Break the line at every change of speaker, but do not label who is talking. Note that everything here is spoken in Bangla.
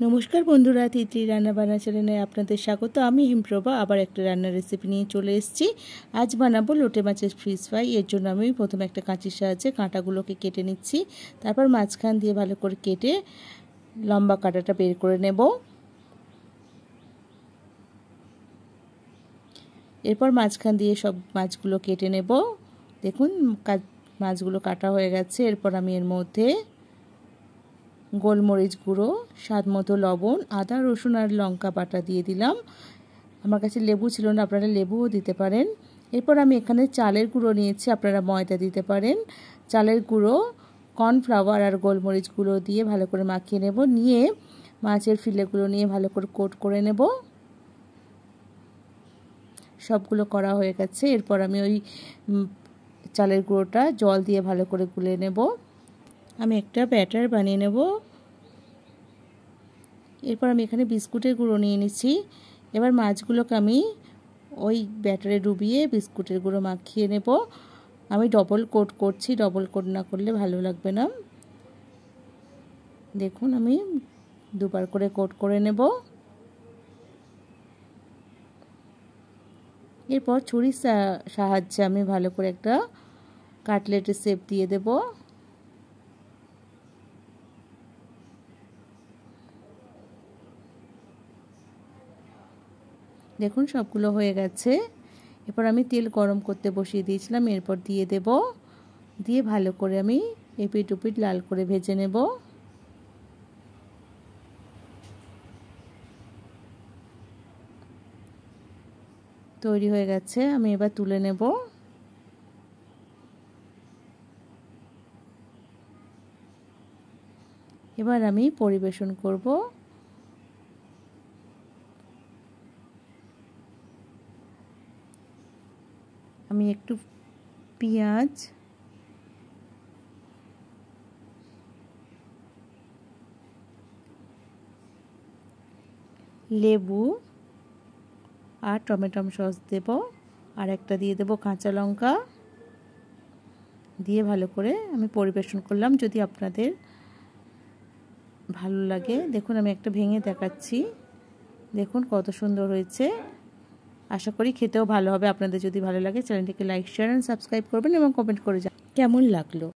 নমস্কার বন্ধুরা, তিতলি রান্নাবান্না চ্যানেলে আপনাদের স্বাগত। আমি হিমপ্রভা আবার একটা রান্নার রেসিপি নিয়ে চলে এসেছি। আজ বানাবো লোটে মাছের ফিশ ফ্রাই। এর জন্য আমি প্রথমে একটা কাঁচির সাহায্যে কাঁটাগুলোকে কেটে নিচ্ছি। তারপর মাঝখান দিয়ে ভালো করে কেটে লম্বা কাঁটাটা বের করে নেব। এরপর মাঝখান দিয়ে সব মাছগুলো কেটে নেব। দেখুন মাছগুলো কাটা হয়ে গেছে। এরপর আমি এর মধ্যে গোলমরিচ গুঁড়ো, স্বাদ মতো লবণ, আদা রসুন আর লঙ্কা বাটা দিয়ে দিলাম। আমার কাছে লেবু ছিল না, আপনারা লেবুও দিতে পারেন। এরপর আমি এখানে চালের গুঁড়ো নিয়েছি, আপনারা ময়দা দিতে পারেন। চালের গুঁড়ো, কর্নফ্লাওয়ার আর গোলমরিচ গুঁড়ো দিয়ে ভালো করে মাখিয়ে নেব। নিয়ে মাছের ফিলেগুলো নিয়ে ভালো করে কোট করে নেব। সবগুলো করা হয়ে গেছে। এরপর আমি ওই চালের গুঁড়োটা জল দিয়ে ভালো করে গুলে নেব। আমি একটা ব্যাটার বানিয়ে নেব। এরপর আমি এখানে বিস্কুটের গুঁড়ো নিয়ে নিচ্ছি। এবার মাছগুলোকে আমি ওই ব্যাটারে ডুবিয়ে বিস্কুটের গুঁড়ো মাখিয়ে নেব। আমি ডবল কোট করছি, ডবল কোট না করলে ভালো লাগবে না। দেখুন আমি দুবার করে কোট করে নেব। এরপর ছুরির সাহায্যে আমি ভালো করে একটা কাটলেটের শেপ দিয়ে দেব। দেখুন সবগুলো হয়ে গেছে। এরপর আমি তেল গরম করতে বসিয়ে দিয়েছিলাম। এরপর দিয়ে দেব, দিয়ে ভালো করে আমি এপিট ওপিট লাল করে ভেজে নেব। তৈরি হয়ে গেছে, আমি এবার তুলে নেব। এবার আমি পরিবেশন করব। আমি একটু পেঁয়াজ, লেবু আর টমেটো সস দেব। আর একটা দিয়ে দেব কাঁচা লঙ্কা দিয়ে ভালো করে আমি পরিবেশন করলাম। যদি আপনাদের ভালো লাগে, দেখুন আমি একটা ভেঙে দেখাচ্ছি। দেখুন কত সুন্দর হয়েছে। আশা করি খেতেও ভালো হবে। আপনাদের যদি ভালো লাগে চ্যানেলটিকে লাইক, শেয়ার এন্ড সাবস্ক্রাইব করবেন এবং কমেন্ট করে জানাবেন কেমন লাগলো।